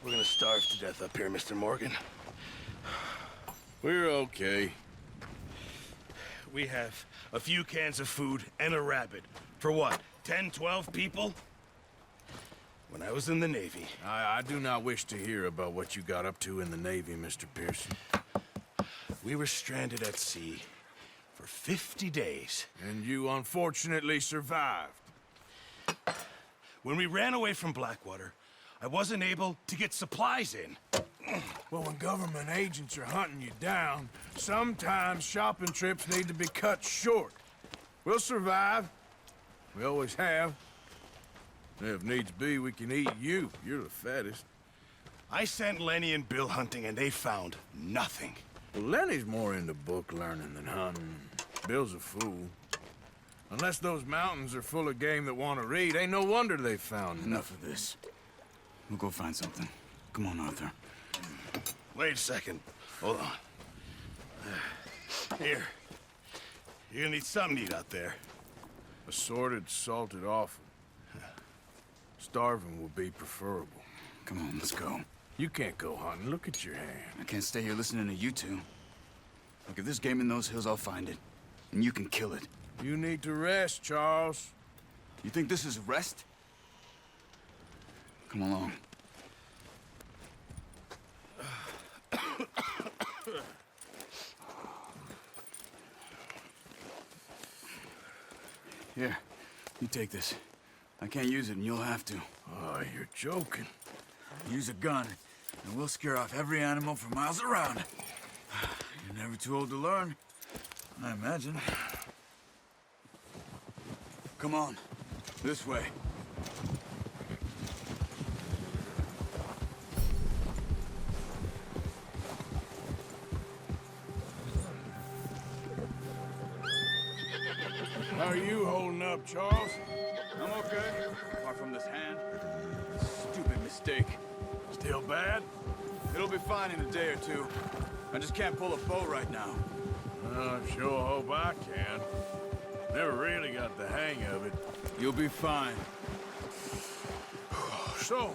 We're gonna starve to death up here, Mr. Morgan. We're okay. We have a few cans of food and a rabbit. For what, 10, 12 people? When I was in the Navy... I do not wish to hear about what you got up to in the Navy, Mr. Pearson. We were stranded at sea for 50 days. And you unfortunately survived. When we ran away from Blackwater, I wasn't able to get supplies in. Well, when government agents are hunting you down, sometimes shopping trips need to be cut short. We'll survive. We always have. If needs be, we can eat you. You're the fattest. I sent Lenny and Bill hunting, and they found nothing. Well, Lenny's more into book learning than hunting. Bill's a fool. Unless those mountains are full of game that want to read, ain't no wonder they found Enough of this. We'll go find something. Come on, Arthur. Wait a second. Hold on. Here. You're gonna need something to eat out there. Assorted, salted offal. Starving will be preferable. Come on, let's go. You can't go hunting. Look at your hand. I can't stay here listening to you two. Look, if there's game in those hills, I'll find it. And you can kill it. You need to rest, Charles. You think this is rest? Come along. Here, you take this. I can't use it, and you'll have to. Oh, you're joking. Use a gun, and we'll scare off every animal for miles around. You're never too old to learn, I imagine. Come on, this way. How are you holding up, Charles? I'm okay, apart from this hand. Stupid mistake. Still bad? It'll be fine in a day or two. I just can't pull a bow right now. I sure hope I can. Never really got the hang of it. You'll be fine. So,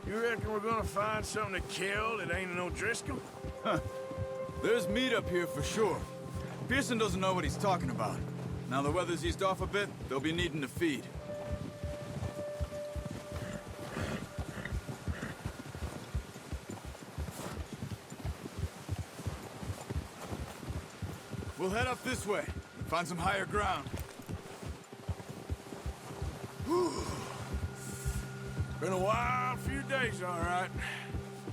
you reckon we're gonna find something to kill that ain't no Driscoll? Huh. There's meat up here for sure. Pearson doesn't know what he's talking about. Now the weather's eased off a bit, they'll be needing to feed. We'll head up this way, find some higher ground. Whew. Been a wild few days, all right.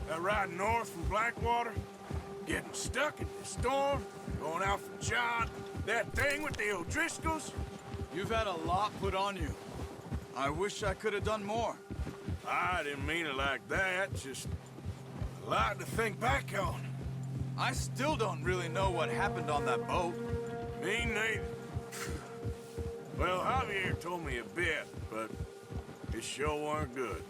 That ride north from Blackwater, getting stuck in the storm, going out from John, that thing with the O'Driscolls. You've had a lot put on you. I wish I could have done more. I didn't mean it like that, just a lot to think back on. I still don't really know what happened on that boat. Me neither. Well, Javier told me a bit, but it sure weren't good.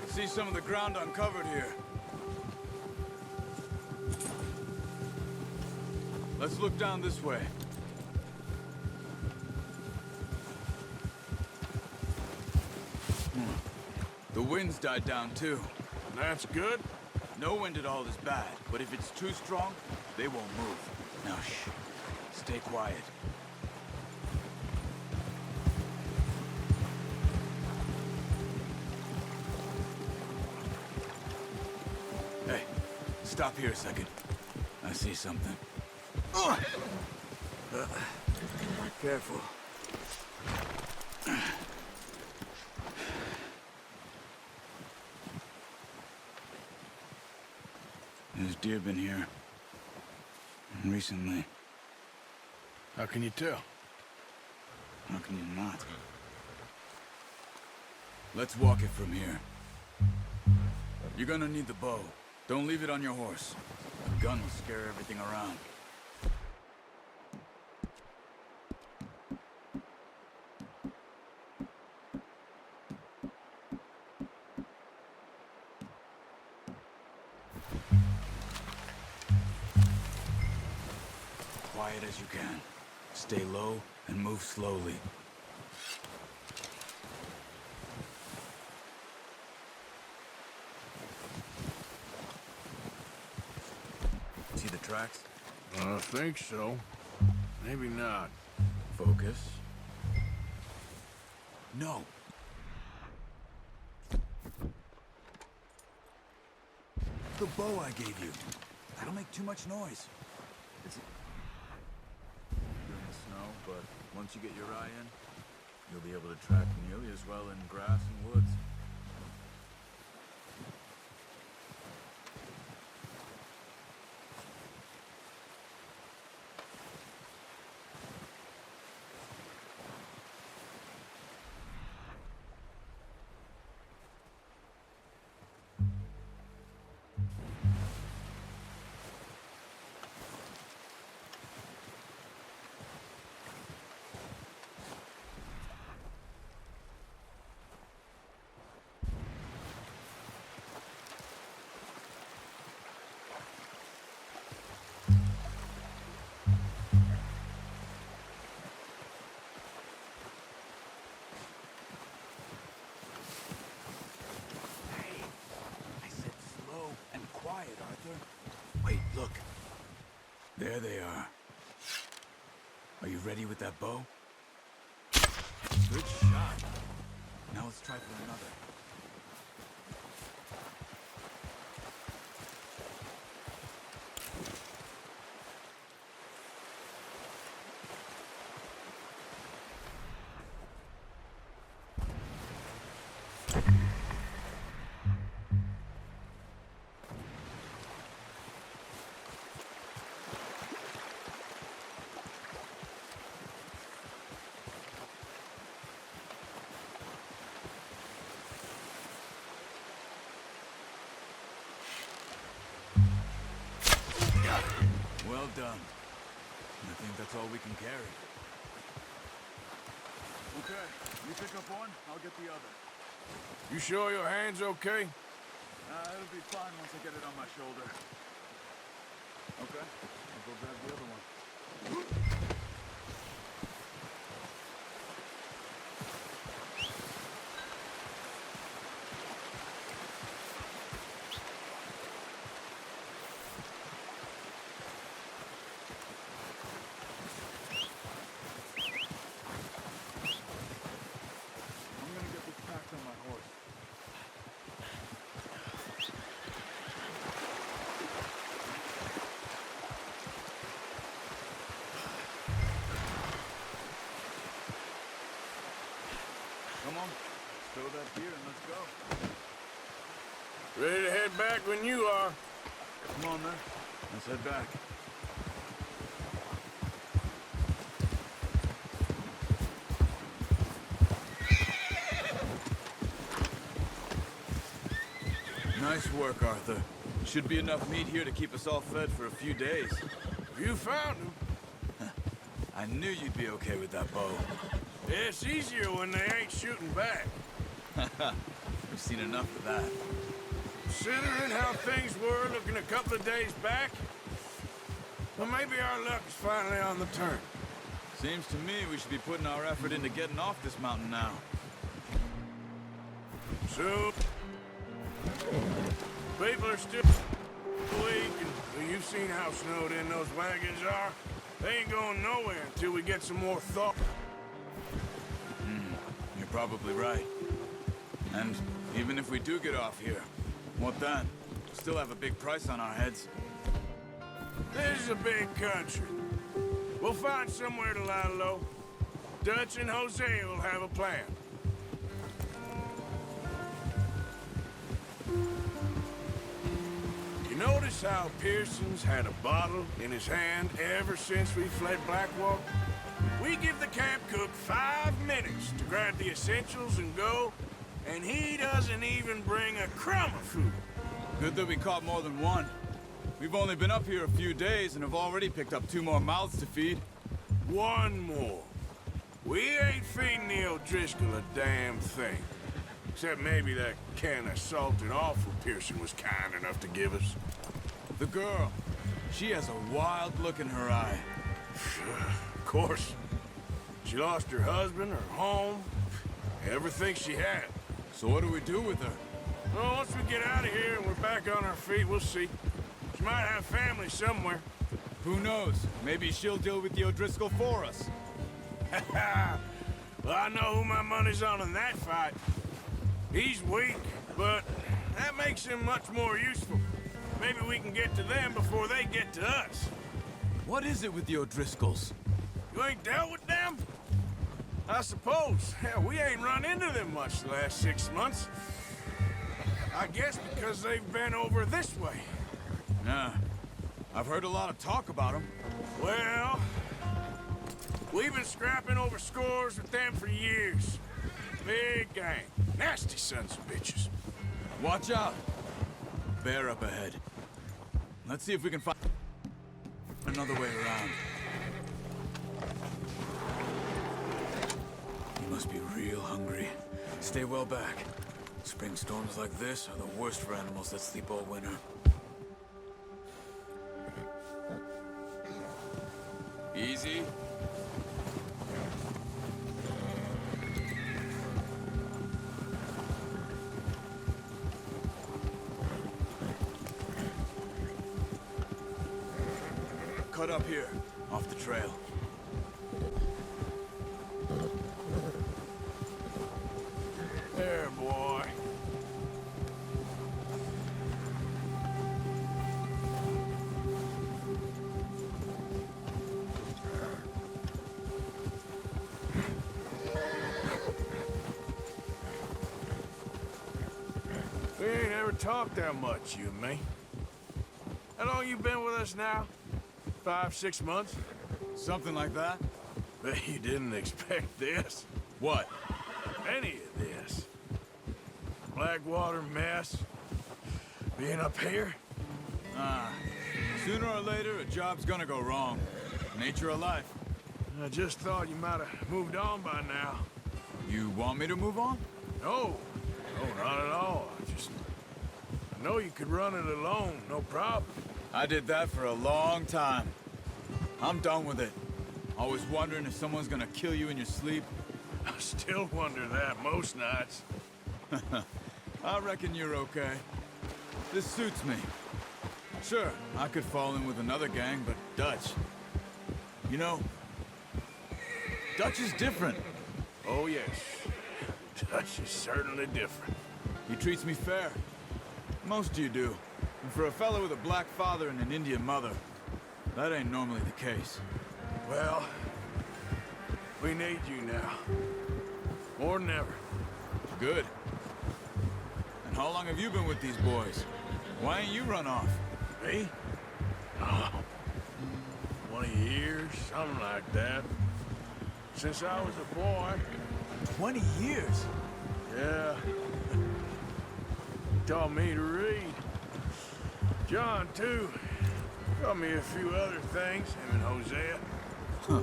See some of the ground uncovered here. Let's look down this way. The wind's died down too. That's good. No wind at all is bad, but if it's too strong, they won't move. Now shh. Stay quiet. Hey, stop here a second. I see something. Careful. There's deer been here. Recently. How can you tell? How can you not? Let's walk it from here. You're gonna need the bow. Don't leave it on your horse. A gun will scare everything around. Quiet as you can. Stay low and move slowly. See the tracks? I think so. Maybe not. Focus. No. The bow I gave you. That'll make too much noise. You're in the snow, but once you get your eye in, you'll be able to track nearly as well in grass and woods. Wait, look. There they are. Are you ready with that bow? Good shot. Now let's try for another. Well done. I think that's all we can carry. Okay, you pick up one, I'll get the other. You sure your hand's okay? It'll be fine once I get it on my shoulder. Okay, I'll go grab the other one. Come on, throw that beer and let's go. Ready to head back when you are. Come on, then. Let's head back. Nice work, Arthur. Should be enough meat here to keep us all fed for a few days. You found him. I knew you'd be okay with that bow. It's easier when they ain't shooting back. We've seen enough of that. Considering how things were looking a couple of days back, well, maybe our luck is finally on the turn. Seems to me we should be putting our effort into getting off this mountain now. So, people are still weak, and well, you've seen how snowed in those wagons are. They ain't going nowhere until we get some more thaw. You're probably right. And even if we do get off here, what then? We'll still have a big price on our heads. This is a big country. We'll find somewhere to lie low. Dutch and Jose will have a plan. You notice how Pearson's had a bottle in his hand ever since we fled Blackwater? We give the camp cook 5 minutes to grab the essentials and go, and he doesn't even bring a crumb of food. Good that we caught more than one. We've only been up here a few days and have already picked up 2 more mouths to feed. One more. We ain't feeding the O'Driscoll a damn thing. Except maybe that can of salted offal Pearson was kind enough to give us. The girl, she has a wild look in her eye. Of course. She lost her husband, her home, everything she had. So what do we do with her? Well, once we get out of here and we're back on our feet, we'll see. She might have family somewhere. Who knows? Maybe she'll deal with the O'Driscoll for us. Well, I know who my money's on in that fight. He's weak, but that makes him much more useful. Maybe we can get to them before they get to us. What is it with the O'Driscolls? You ain't dealt with them? I suppose. Hell, we ain't run into them much the last 6 months. I guess because they've been over this way. Nah. I've heard a lot of talk about them. Well, we've been scrapping over scores with them for years. Big gang. Nasty sons of bitches. Watch out. Bear up ahead. Let's see if we can find another way around. You must be real hungry. Stay well back. Spring storms like this are the worst for animals that sleep all winter. Easy. Cut up here, off the trail. There, boy. We ain't ever talked that much, you and me. How long you been with us now? 5, 6 months? Something like that? Bet you didn't expect this. What? Any of this. Blackwater mess. Being up here. Sooner or later, a job's gonna go wrong. Nature of life. I just thought you might have moved on by now. You want me to move on? No. No, not at all. I know you could run it alone, no problem. I did that for a long time. I'm done with it. Always wondering if someone's gonna kill you in your sleep. I still wonder that most nights. I reckon you're okay. This suits me. Sure, I could fall in with another gang, but Dutch... You know, Dutch is different. Oh, yes. Dutch is certainly different. He treats me fair. Most of you do. And for a fellow with a black father and an Indian mother, that ain't normally the case. Well, we need you now. More than ever. Good. And how long have you been with these boys? Why ain't you run off? Me? Oh, 20 years, something like that. Since I was a boy. 20 years? Yeah. Taught me to read. John, too. Taught me a few other things, him and Hosea. Huh.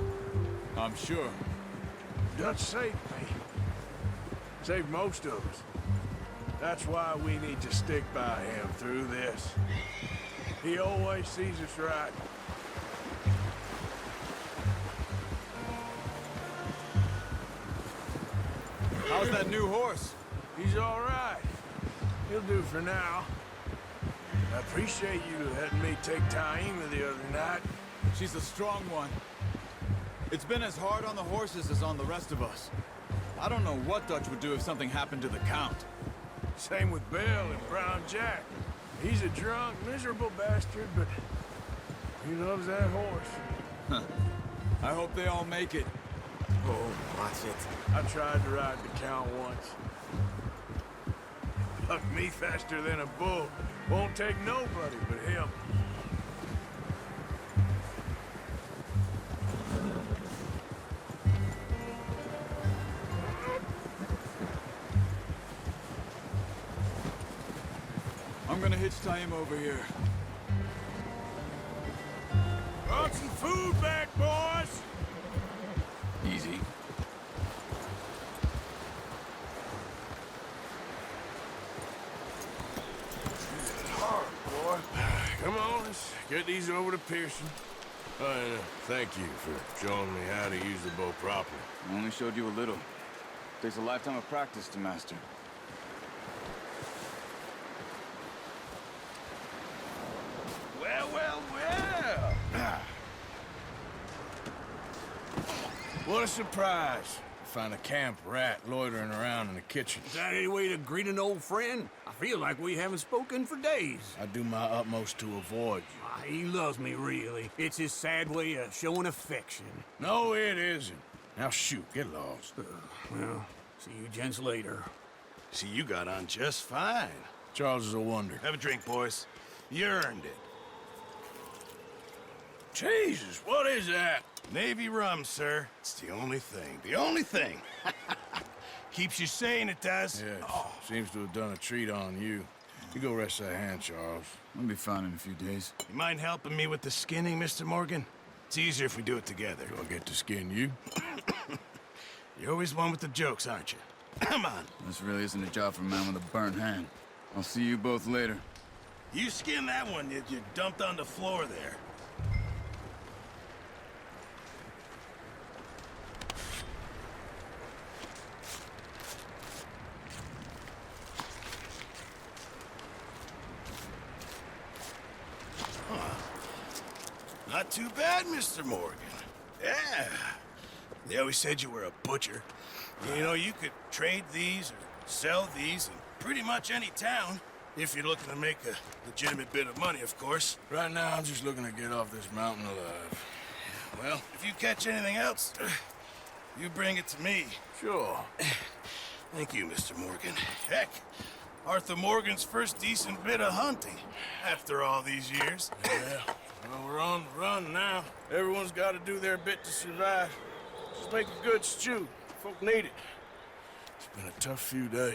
I'm sure. Dutch saved me. Saved most of us. That's why we need to stick by him through this. He always sees us right. How's that new horse? He's all right. He'll do for now. I appreciate you letting me take Taima the other night. She's a strong one. It's been as hard on the horses as on the rest of us. I don't know what Dutch would do if something happened to the Count. Same with Bill and Brown Jack. He's a drunk, miserable bastard, but he loves that horse. I hope they all make it. Oh, watch it. I tried to ride the count once. Bucked me faster than a bull. Won't take nobody but him. I'm gonna hitch tie him over here. Brought some food back, boys! Easy. Hard, boy. Come on, let's get these over to Pearson. And thank you for showing me how to use the bow properly. I only showed you a little. Takes a lifetime of practice to master. Well, well, well. What a surprise. Find a camp rat loitering around in the kitchen. Is that any way to greet an old friend? I feel like we haven't spoken for days. I do my utmost to avoid you. He loves me, really. It's his sad way of showing affection. No, it isn't. Now shoot, get lost. Well, see you gents later. See, you got on just fine. Charles is a wonder. Have a drink, boys. You earned it. Jesus, what is that? Navy rum, sir. It's the only thing. The only thing. Keeps you sane, it does. Yes, seems to have done a treat on you. You go rest that hand, Charles. I'll be fine in a few days. You mind helping me with the skinning, Mr. Morgan? It's easier if we do it together. Do I get to skin you? You're always one with the jokes, aren't you? Come on. This really isn't a job for a man with a burnt hand. I'll see you both later. You skin that one you dumped on the floor there. Not too bad, Mr. Morgan. Yeah. They always said you were a butcher. You know, you could trade these or sell these in pretty much any town, if you're looking to make a legitimate bit of money, of course. Right now, I'm just looking to get off this mountain alive. Well, if you catch anything else, you bring it to me. Sure. Thank you, Mr. Morgan. Heck, Arthur Morgan's first decent bit of hunting after all these years. Yeah. Well, we're on the run now. Everyone's got to do their bit to survive. Just make a good stew. Folk need it. It's been a tough few days.